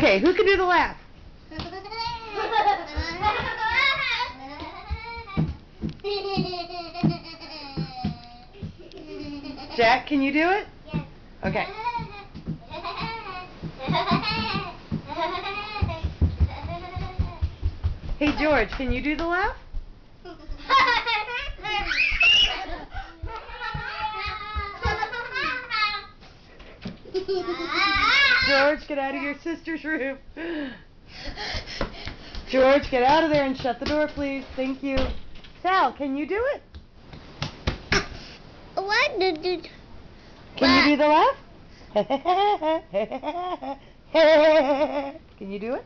Okay, who can do the laugh? Jack, can you do it? Yes. Okay. Hey, George, can you do the laugh? George, get out of your sister's room. George, get out of there and shut the door, please. Thank you. Sal, can you do it? What did you... Can you do the laugh? Can you do it?